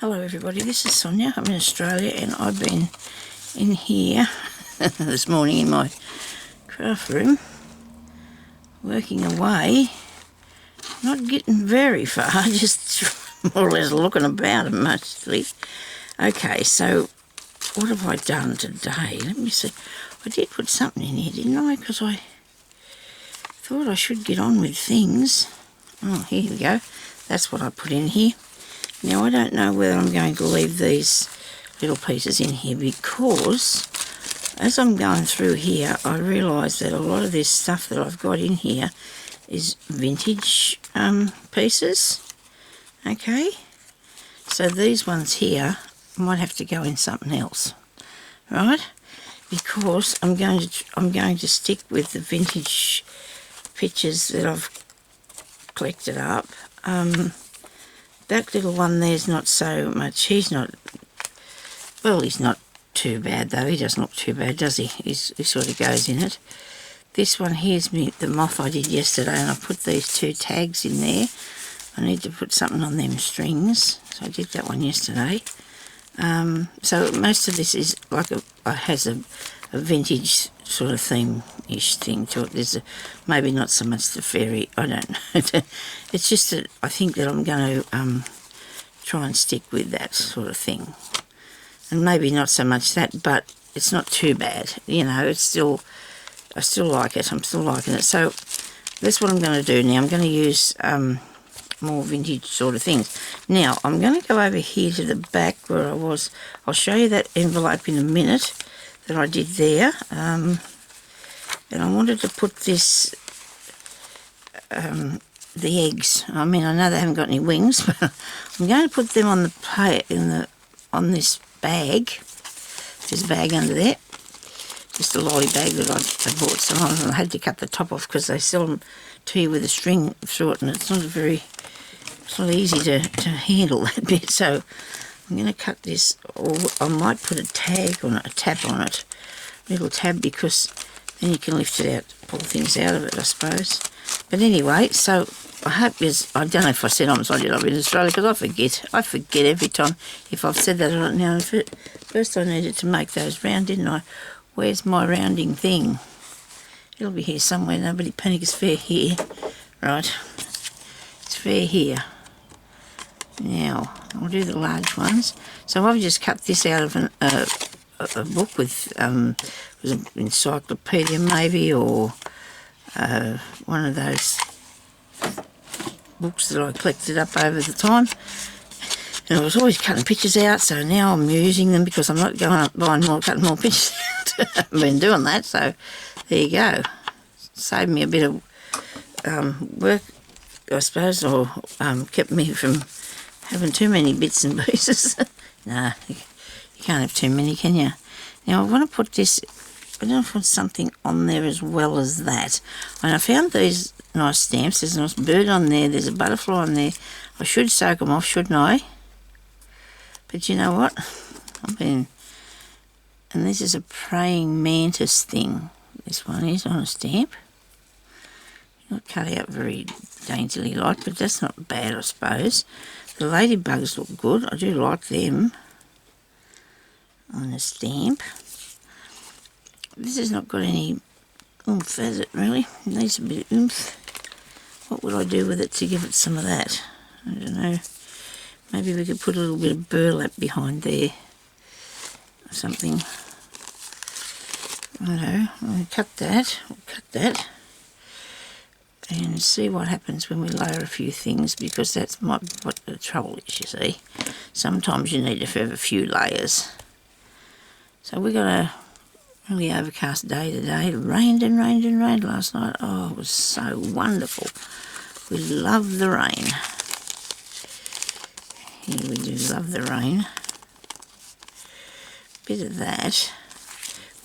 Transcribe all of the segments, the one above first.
Hello everybody, this is Sonia. I'm in Australia and I've been in here this morning in my craft room working away, not getting very far, just more or less looking about mostly. Okay, so what have I done today? Let me see. I did put something in here, didn't I? Because I thought I should get on with things. Oh, here we go. That's what I put in here. Now I don't know whether I'm going to leave these little pieces in here because as I'm going through here I realise that a lot of this stuff that I've got in here is vintage pieces. Okay, so these ones here might have to go in something else, right? Because I'm going to stick with the vintage pictures that I've collected up. That little one there's not so much. He's not too bad though. He doesn't look too bad, does he? He sort of goes in it. This one here's the moth I did yesterday, and I put these two tags in there. I need to put something on them strings, so I did that one yesterday. So most of this is like has a vintage sort of theme-ish thing to it. There's maybe not so much the fairy, I don't know. It's just that I think that I'm going to try and stick with that sort of thing. And maybe not so much that, but it's not too bad. You know, I still like it. I'm still liking it. So that's what I'm going to do now. I'm going to use more vintage sort of things. Now, I'm going to go over here to the back where I was. I'll show you that envelope in a minute that I did there. And I wanted to put this, the eggs. I mean, I know they haven't got any wings, but I'm going to put them on on this bag. There's a bag under there. Just a lolly bag that I bought some of, and I had to cut the top off because they sell them to you with a string through it, and it's not easy to handle that bit. So I'm going to cut this, or I might put a tag on it, a tab on it, a little tab, because then you can lift it out, pull things out of it, I suppose. But anyway, so I hope I don't know if I said I'm sorry I've been in Australia, because I forget every time if I've said that or not. Now, first I needed to make those round, didn't I? Where's my rounding thing? It'll be here somewhere. Nobody panic, it's fair here. Right, it's fair here. Now, I'll do the large ones. So I've just cut this out of a book with an encyclopedia maybe, or one of those books that I collected up over the time. And I was always cutting pictures out, so now I'm using them because I'm not going up buying more, cutting more pictures out. I've been doing that, so there you go. Saved me a bit of work, I suppose, or kept me from having too many bits and pieces. Nah, you can't have too many, can you? Now I want to put this, I don't know if I want something on there as well as that. And I found these nice stamps. There's a nice bird on there, there's a butterfly on there. I should soak them off, shouldn't I? But you know what? And this is a praying mantis thing. This one is on a stamp. Not cut out very daintily like, but that's not bad, I suppose. The ladybugs look good. I do like them on a stamp. This has not got any oomph, has it, really? It needs a bit of oomph. What would I do with it to give it some of that? I don't know. Maybe we could put a little bit of burlap behind there or something. I don't know. I'll cut that. And see what happens when we layer a few things, because that's what the trouble is, you see. Sometimes you need to have a few layers. So we got a really overcast day today. It rained and rained and rained last night. Oh, it was so wonderful. We love the rain. Here we do love the rain. Bit of that.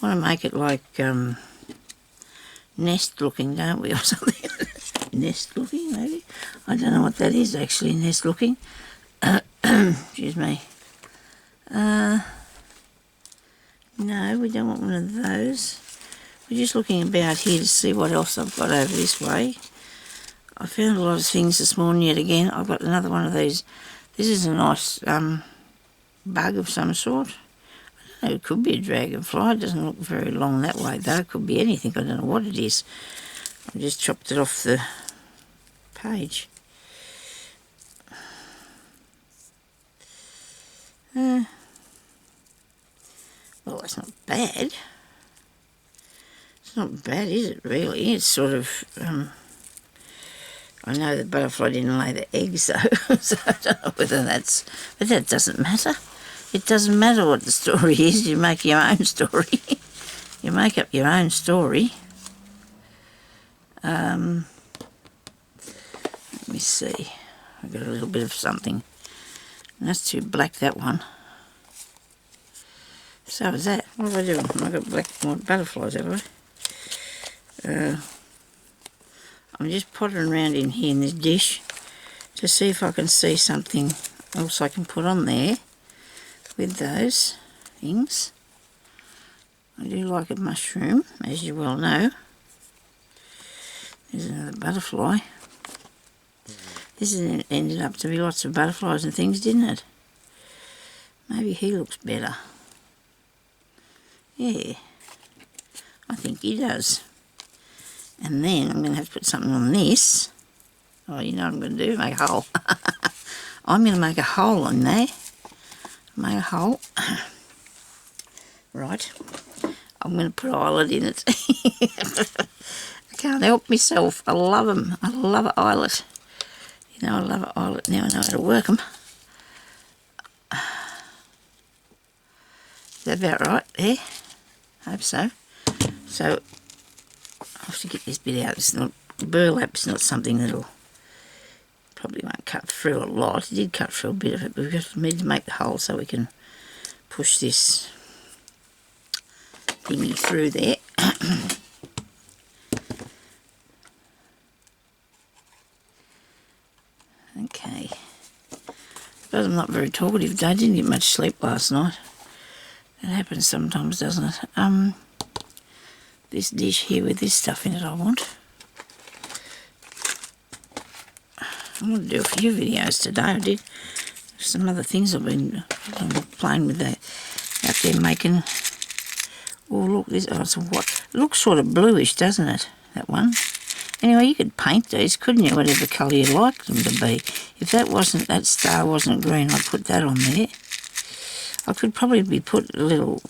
Want to make it like nest looking, don't we, or something? Nest looking, maybe? I don't know what that is actually, nest looking. Excuse me. No, we don't want one of those. We're just looking about here to see what else I've got over this way. I found a lot of things this morning yet again. I've got another one of these. This is a nice bug of some sort. I don't know, it could be a dragonfly. It doesn't look very long that way though. It could be anything. I don't know what it is. I just chopped it off the page. Well, it's not bad. It's not bad, is it, really? It's sort of... I know the butterfly didn't lay the eggs, though, so I don't know whether that's... But that doesn't matter. It doesn't matter what the story is. You make your own story. You make up your own story. Let me see. I've got a little bit of something. That's too black, that one. So is that. What have I doing? I've got black and white butterflies, have I? I'm just pottering around in here in this dish to see if I can see something else I can put on there with those things. I do like a mushroom, as you well know. There's another butterfly. This ended up to be lots of butterflies and things, didn't it? Maybe he looks better. Yeah, I think he does. And then I'm going to have to put something on this. Oh, you know what I'm going to do? Make a hole. I'm going to make a hole on there. Make a hole. Right. I'm going to put eyelet in it. I can't help myself. I love them. I love eyelet. You know, I love eyelet. Now I know how to work them. Is that about right there? Hope so. So, I have to get this bit out. It's not, burlap's not something that'll, probably won't cut through a lot. It did cut through a bit of it, but we just need to make the hole so we can push this thingy through there. Okay. But I'm not very talkative today. I didn't get much sleep last night. It happens sometimes, doesn't it? This dish here with this stuff in it I want. I'm going to do a few videos today. I did some other things I've been playing with that out there making. Oh look, this, oh, it's a what? It looks sort of bluish, doesn't it? That one. Anyway, you could paint these, couldn't you? Whatever colour you liked them to be. If that star wasn't green, I'd put that on there. I could probably put a little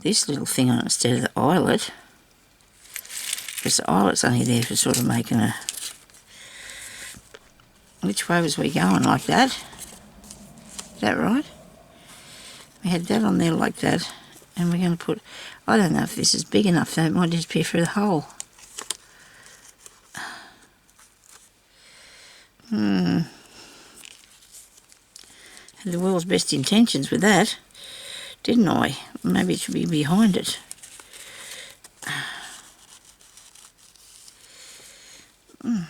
this little thing on instead of the eyelet, because the eyelet's only there for sort of making a... Which way was we going? Like that? Is that right? We had that on there like that, and we're going to put... I don't know if this is big enough, though. It might just be through the hole. Had the world's best intentions with that, didn't I? Maybe it should be behind it. Well,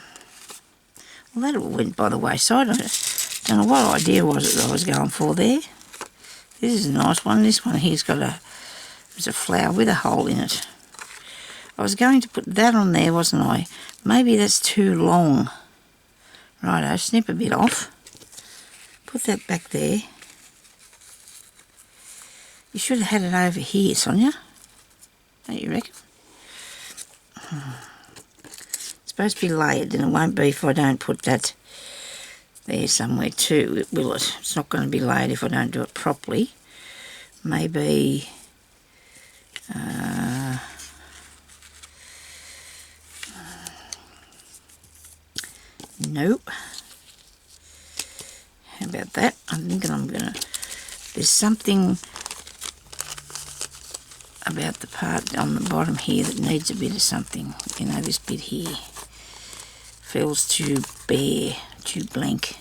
that all went by the wayside. I don't know what idea was it that I was going for there. This is a nice one. This one here's got there's a flower with a hole in it. I was going to put that on there, wasn't I? Maybe that's too long. Righto, snip a bit off. Put that back there. You should have had it over here, Sonya. Don't you reckon? It's supposed to be layered, and it won't be if I don't put that there somewhere too, will it? It's not going to be layered if I don't do it properly. Maybe... nope. How about that? I'm thinking I'm going to... There's something about the part on the bottom here that needs a bit of something. You know, this bit here feels too bare, too blank.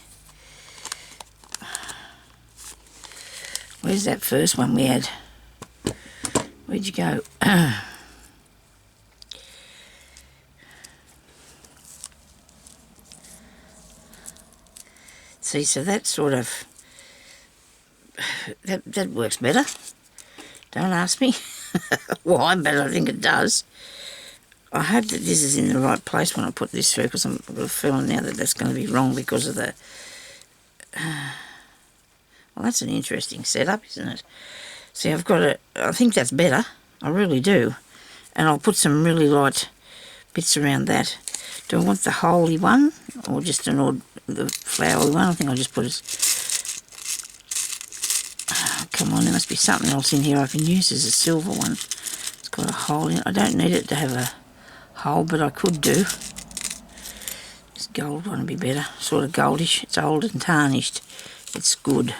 Where's that first one we had? Where'd you go? See, so that sort of... That works better. Don't ask me why, but I think it does. I hope that this is in the right place when I put this through, because I've got a feeling now that that's going to be wrong because of the... that's an interesting setup, isn't it? See, I've got a, I think that's better. I really do. And I'll put some really light bits around that. Do I want the holy one or just an odd, the flowery one? I think I'll just put it. Oh, come on, there must be something else in here I can use as a silver one. It's got a hole in it. I don't need it to have a hole, but I could do. This gold one would be better. Sort of goldish. It's old and tarnished. It's good.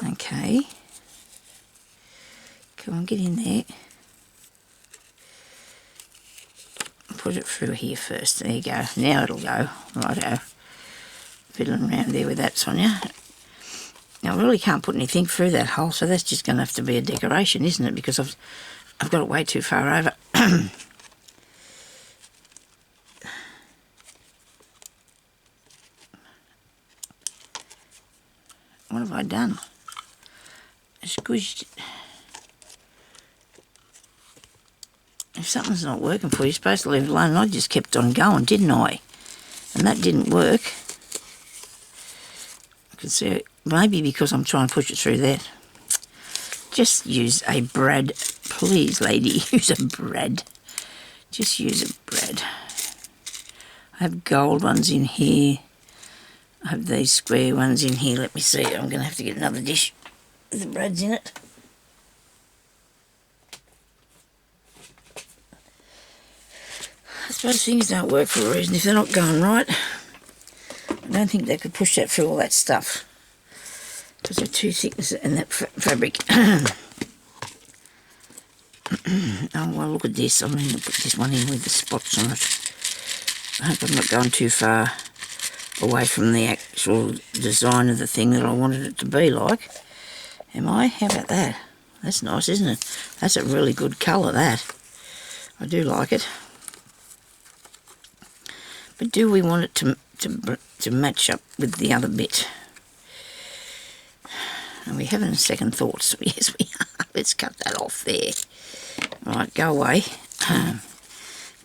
Okay. Come on, get in there. Put it through here first. There you go. Now it'll go. Righto. Fiddling around there with that, Sonia. Now I really can't put anything through that hole, so that's just going to have to be a decoration, isn't it? Because I've got it way too far over. What have I done? I squished it. If something's not working for you, you're supposed to leave it alone. I just kept on going, didn't I? And that didn't work. I can see it. Maybe because I'm trying to push it through there. Just use a brad, please, lady. Use a brad. Just use a brad. I have gold ones in here. I have these square ones in here. Let me see. I'm going to have to get another dish with the brads in it. I suppose things don't work for a reason if they're not going right. I don't think they could push that through all that stuff because they're too thick in that fabric. Oh, well, look at this. I'm going to put this one in with the spots on it. I hope I'm not going too far away from the actual design of the thing that I wanted it to be like. Am I? How about that? That's nice, isn't it? That's a really good colour, that. I do like it. But do we want it to match up with the other bit? Are we having second thoughts? Yes, we are. Let's cut that off there. Right, go away.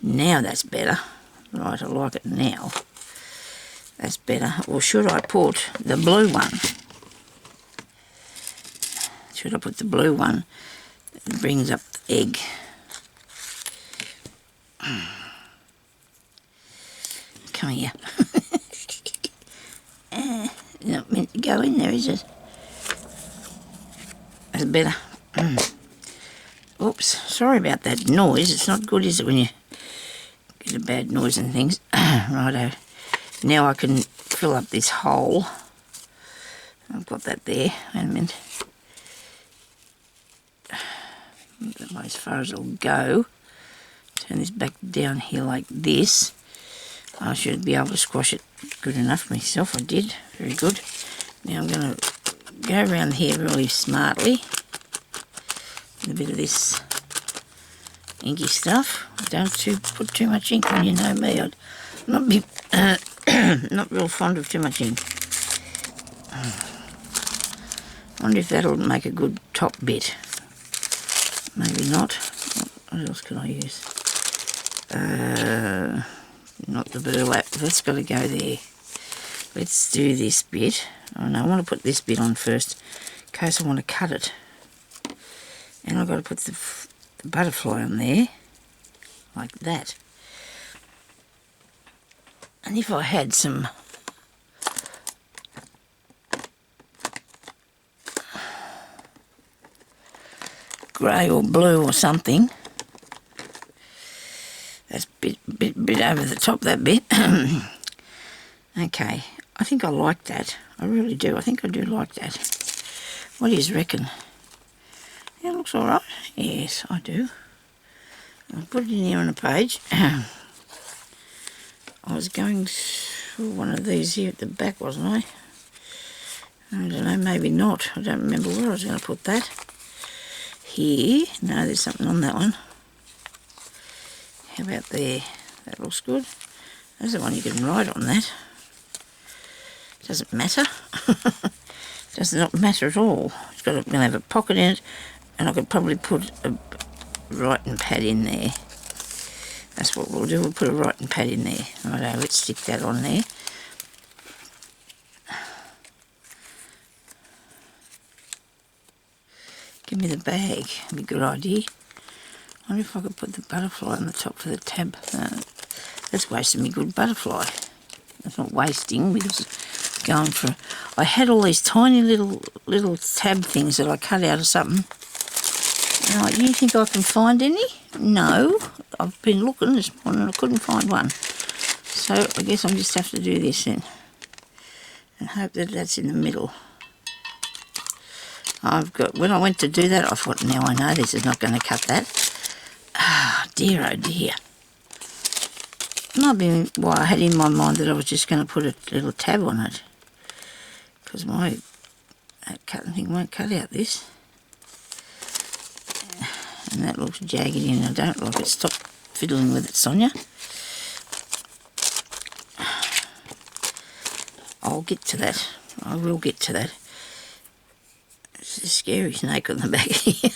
Now that's better. Right, I like it now. That's better. Or should I put the blue one? Should I put the blue one that brings up the egg? Come here. Not meant to go in there, is it? That's better. Oops, sorry about that noise. It's not good, is it, when you get a bad noise and things. Righto. Now I can fill up this hole. I've got that there. Wait a minute. As far as it'll go. Turn this back down here like this. I should be able to squash it good enough myself. I did. Very good. Now I'm going to go around here really smartly with a bit of this inky stuff. Don't put too much ink on, you know me. I'd not be not real fond of too much ink. I wonder if that'll make a good top bit. Maybe not. What else can I use? Not the burlap. That's got to go there. Let's do this bit. Oh no, I want to put this bit on first in case I want to cut it. And I've got to put the butterfly on there like that. And if I had some grey or blue or something, that's a bit over the top, that bit. Okay, I think I like that. I really do. I think I do like that. What do you reckon? Yeah, it looks all right. Yes, I do. I'll put it in here on a page. I was going to one of these here at the back, wasn't I? I don't know, maybe not. I don't remember where I was going to put that. Here. No, there's something on that one. How about there? That looks good. There's the one you can write on that. Doesn't matter. Does not matter at all. It's going to have a pocket in it, and I could probably put a writing pad in there. That's what we'll do. We'll put a writing pad in there. Righto, let's stick that on there. give me the bag. That'd be a good idea. I wonder if I could put the butterfly on the top for the tab. That's wasting me good butterfly. That's not wasting because it's going for... I had all these tiny little tab things that I cut out of something. Now, do you think I can find any? No. I've been looking this morning and I couldn't find one. So I guess I'll just have to do this then. And hope that that's in the middle. When I went to do that, I thought, now I know this is not going to cut that. Ah, dear, oh dear. Might be why I had in my mind that I was just going to put a little tab on it. Because my cutting thing won't cut out this. And that looks jagged in. I don't like it. Stop fiddling with it, Sonya. I'll get to that. I will get to that. It's a scary snake on the back here.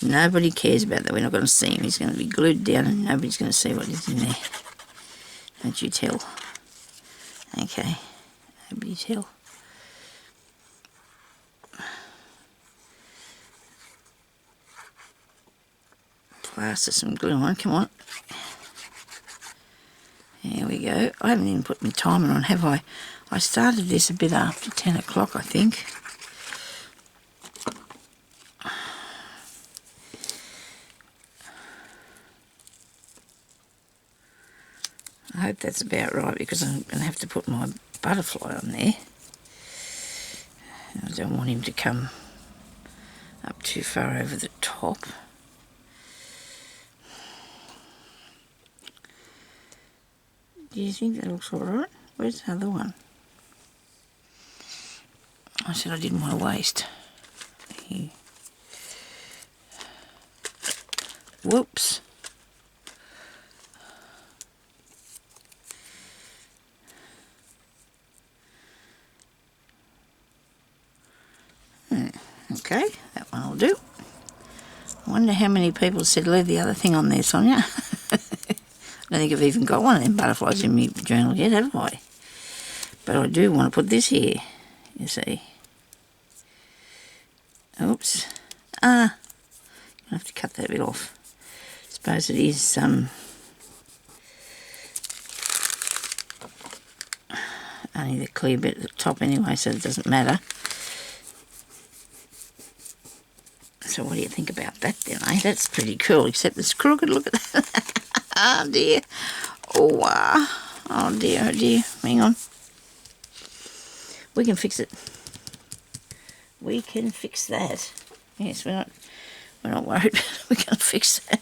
Nobody cares about that. We're not going to see him. He's going to be glued down and nobody's going to see what is in there. Don't you tell. Okay. Nobody tell. Plaster some glue on. Come on. There we go. I haven't even put my timer on, have I? I started this a bit after 10 o'clock, I think. I hope that's about right because I'm going to have to put my butterfly on there. I don't want him to come up too far over the top. Do you think that looks alright? Where's the other one? I said I didn't want to waste. Here. Whoops. Okay, that one will do. I wonder how many people said leave the other thing on there, Sonya. I don't think I've even got one of them butterflies in my journal yet, have I? But I do want to put this here, you see. Oops. I have to cut that bit off. I suppose it is only the clear bit at the top anyway, so it doesn't matter. So what do you think about that then, eh? That's pretty cool, except it's crooked. Look at that. Oh dear. Oh dear, oh dear. Hang on. We can fix it. We can fix that. Yes, we're not worried. We can fix that.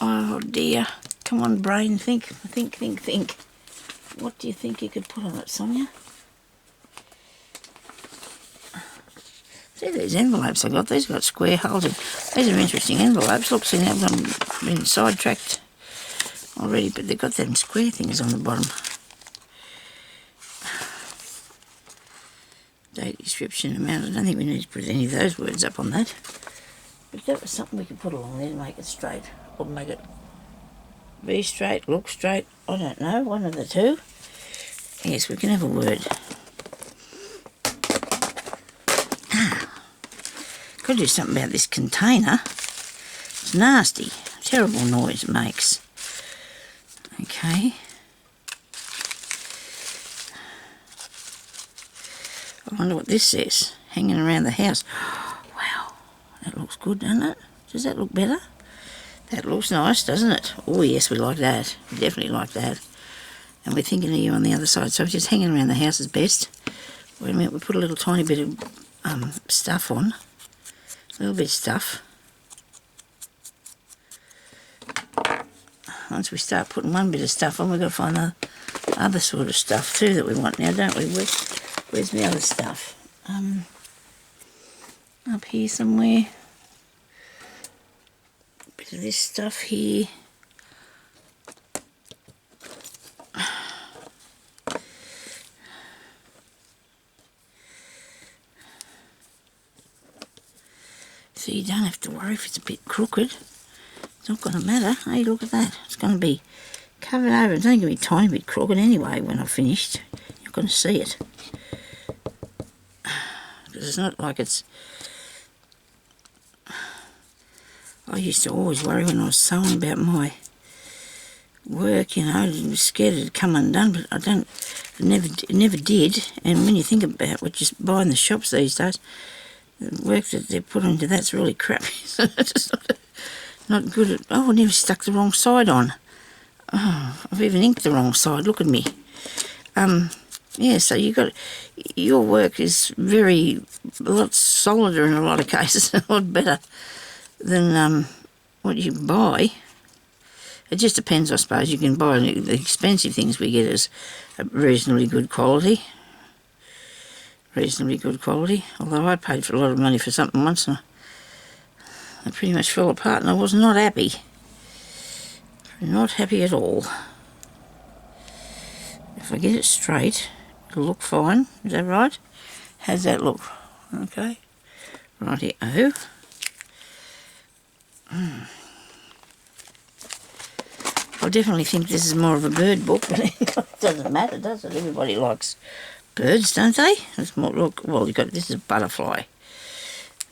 Oh dear. Come on, brain, think. Think. What do you think you could put on it, Sonya? See these envelopes I got? These got square holes in. These are interesting envelopes. Look, see, I've been sidetracked already, but they've got them square things on the bottom. Date, description, amount. I don't think we need to put any of those words up on that. But that was something we could put along there to make it straight, or make it be straight, look straight. I don't know, one of the two. Yes, we can have a word. Got to do something about this container. It's nasty. Terrible noise it makes. Okay. I wonder what this says. Hanging around the house. Wow. That looks good, doesn't it? Does that look better? That looks nice, doesn't it? Oh, yes, we like that. We definitely like that. And we're thinking of you on the other side. So just hanging around the house is best. Wait a minute. We put a little tiny bit of stuff on. A little bit of stuff. Once we start putting one bit of stuff on, we've got to find the other sort of stuff too that we want now, don't we? Where's the other stuff? Up here somewhere. A bit of this stuff here. So you don't have to worry if it's a bit crooked. It's not going to matter. Hey, look at that. It's going to be covered over. It's only going to be a tiny bit crooked anyway when I've finished. You're going to see it. because it's not like it's... I used to always worry when I was sewing about my work, you know, I was scared it'd come undone, but it never did. And when you think about what you buy in the shops these days, the work that they put into that's really crappy. It's just not good at... Oh, I never stuck the wrong side on. Oh, I've even inked the wrong side, look at me. Yeah, so your work is a lot solider in a lot of cases, a lot better than what you buy. It just depends, I suppose. You can buy the expensive things we get as reasonably good quality. Although I paid for a lot of money for something once and I pretty much fell apart and I was not happy. Not happy at all. If I get it straight, it'll look fine. Is that right? How's that look? Okay. Righty-o. I definitely think this is more of a bird book, but it doesn't matter, does it? Everybody likes birds, don't they? It's more, look, well, this is a butterfly.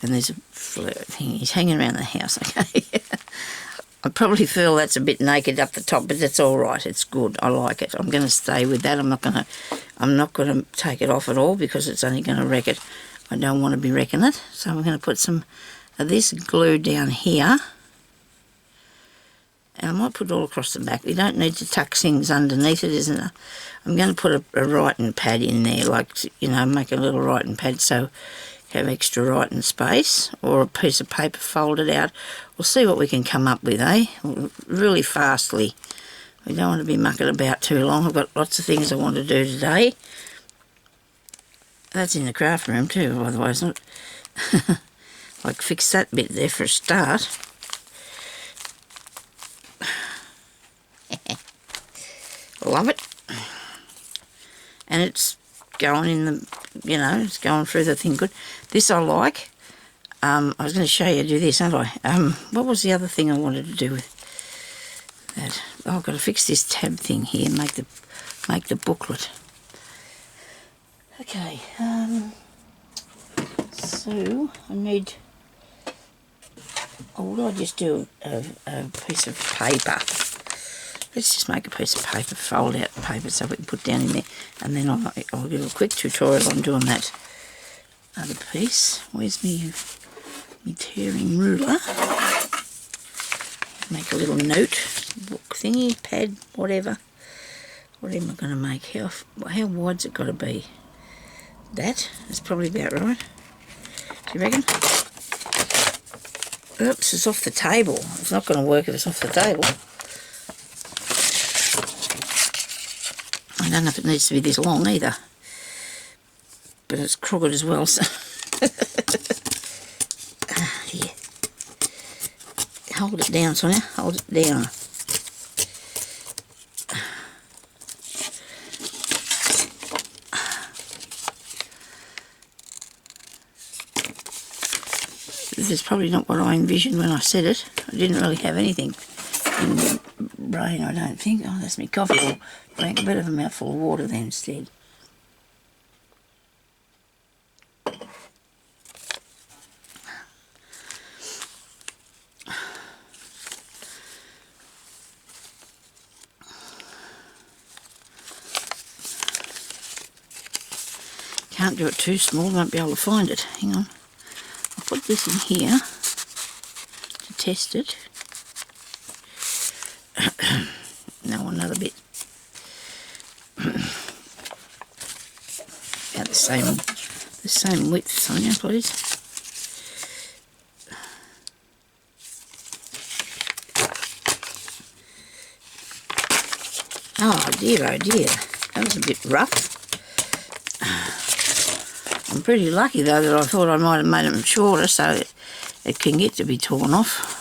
And there's a thing, he's hanging around the house, okay? I probably feel that's a bit naked up the top, but that's all right. It's good. I like it. I'm going to stay with that. I'm not going to take it off at all because it's only going to wreck it. I don't want to be wrecking it. So I'm going to put some of this glue down here. And I might put it all across the back. You don't need to tuck things underneath it, isn't it? I'm going to put a writing pad in there, like, you know, make a little writing pad so you have extra writing space, or a piece of paper folded out. We'll see what we can come up with, eh? Really fastly. We don't want to be mucking about too long. I've got lots of things I want to do today. That's in the craft room too, by the way, isn't it? Like, fix that bit there for a start. Love it. And it's going in the, you know, it's going through the thing good. This I like. I was going to show you how to do this, aren't I? What was the other thing I wanted to do with that? Oh, I've got to fix this tab thing here, make the booklet. Okay, so I need... Oh, what do I just do? A piece of paper. Let's just make a piece of paper, fold out the paper so we can put down in there, and then I'll give a quick tutorial on doing that other piece. Where's me tearing ruler? Make a little note, book thingy, pad, whatever. What am I going to make? How wide's it got to be? That's probably about right. Do you reckon? Oops, it's off the table. It's not going to work if it's off the table. I don't know if it needs to be this long either, but it's crooked as well, so here. Hold it down, Sonia, hold it down. This is probably not what I envisioned when I said it. I didn't really have anything in my brain, I don't think. Oh, that's me coffee. I'll drink a bit of a mouthful of water then instead. Can't do it too small, won't be able to find it. Hang on. I'll put this in here to test it. No, another bit. About the same width, Sonia, please. Oh dear, that was a bit rough. I'm pretty lucky though that I thought I might have made them shorter so it can get to be torn off.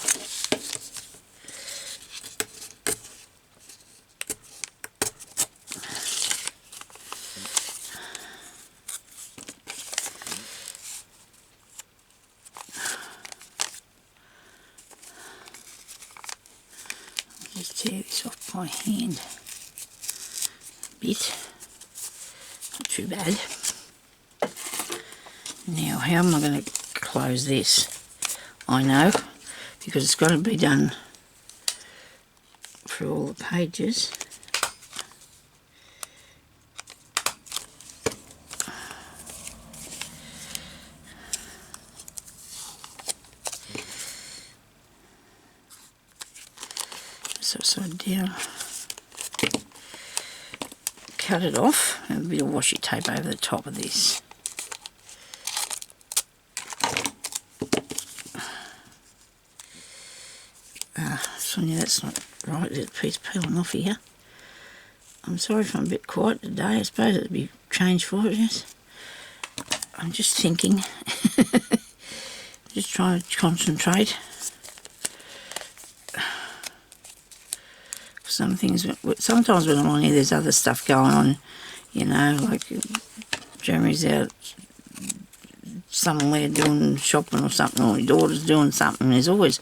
Just tear this off by hand a bit. Not too bad. Now, how am I going to close this? I know, because it's got to be done for all the pages. So upside down. Cut it off, and a bit of washi tape over the top of this. Sonya, that's not right. There's a piece peeling off here. I'm sorry if I'm a bit quiet today. I suppose it'd be changed for it, yes. I'm just thinking. Just trying to concentrate. Some things, sometimes when I'm on here, there's other stuff going on, you know, like Jeremy's out somewhere doing shopping or something, or your daughter's doing something. There's always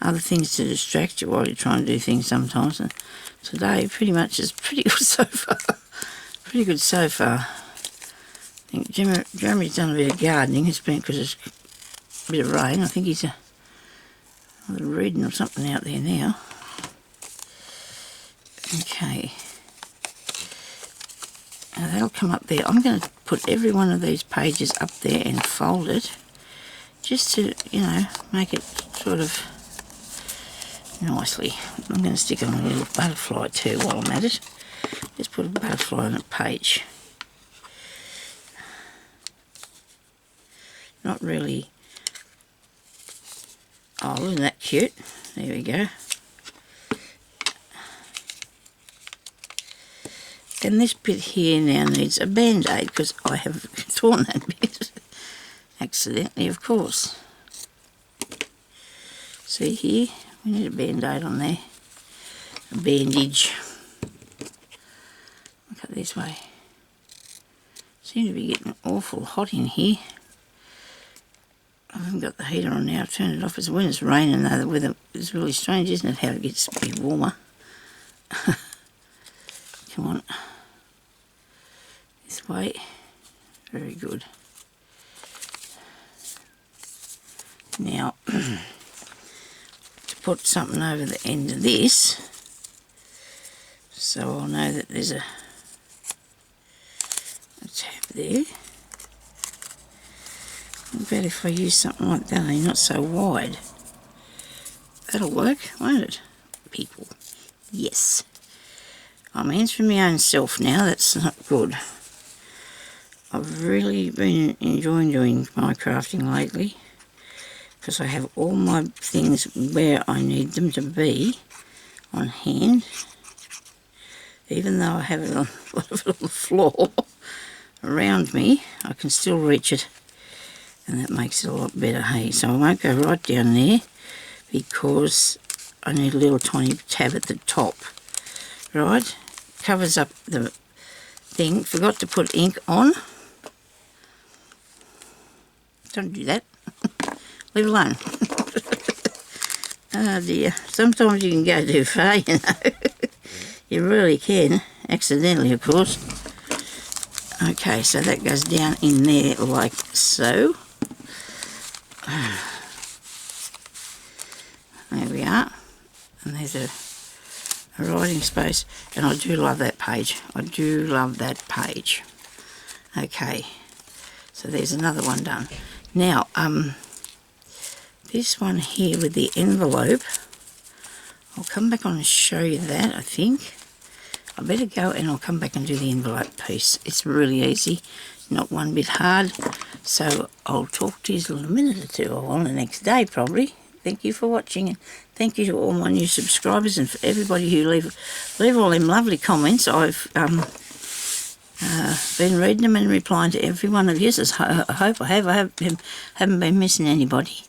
other things to distract you while you're trying to do things sometimes. And today, pretty much, is pretty good so far. Pretty good so far. I think Jeremy's done a bit of gardening. It's been because it's a bit of rain. I think he's either reading or something out there now. Okay, now that'll come up there. I'm going to put every one of these pages up there and fold it, just to, you know, make it sort of nicely. I'm going to stick on a little butterfly too while I'm at it. Just put a butterfly on a page. Not really. Oh, isn't that cute? There we go. And this bit here now needs a band-aid because I have torn that bit accidentally, of course. See here, we need a band-aid on there, a bandage. Look at this way. Seem to be getting awful hot in here. I haven't got the heater on now. I've turned it off. It's when it's raining though. The weather is really strange, isn't it? How it gets a bit warmer. Come on. This way. Very good. Now, to put something over the end of this, so I'll know that there's a tab there. I bet if I use something like that, only not so wide. That'll work, won't it, people? Yes. I'm answering my own self now. That's not good. I've really been enjoying doing my crafting lately because I have all my things where I need them to be on hand, even though I have it on a lot of it on the floor around me. I can still reach it, and that makes it a lot better, hey. So I won't go right down there because I need a little tiny tab at the top. Right, covers up the thing. Forgot to put ink on. Don't do that. Leave it alone. Oh dear, sometimes you can go too far, you know. You really can, accidentally of course. Okay, so that goes down in there like so. There we are. And there's a writing space, and I do love that page. I do love that page. Okay, so there's another one done. Now, this one here with the envelope, I'll come back on and show you that, I think. I better go and I'll come back and do the envelope piece. It's really easy, not one bit hard. So I'll talk to you in a minute or two, or on the next day probably. Thank you for watching, and thank you to all my new subscribers and for everybody who leave all them lovely comments. I've been reading them and replying to every one of you. I hope I haven't been missing anybody.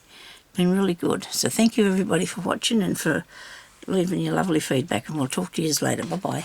Been really good. So thank you everybody for watching and for leaving your lovely feedback, and we'll talk to you later. Bye bye.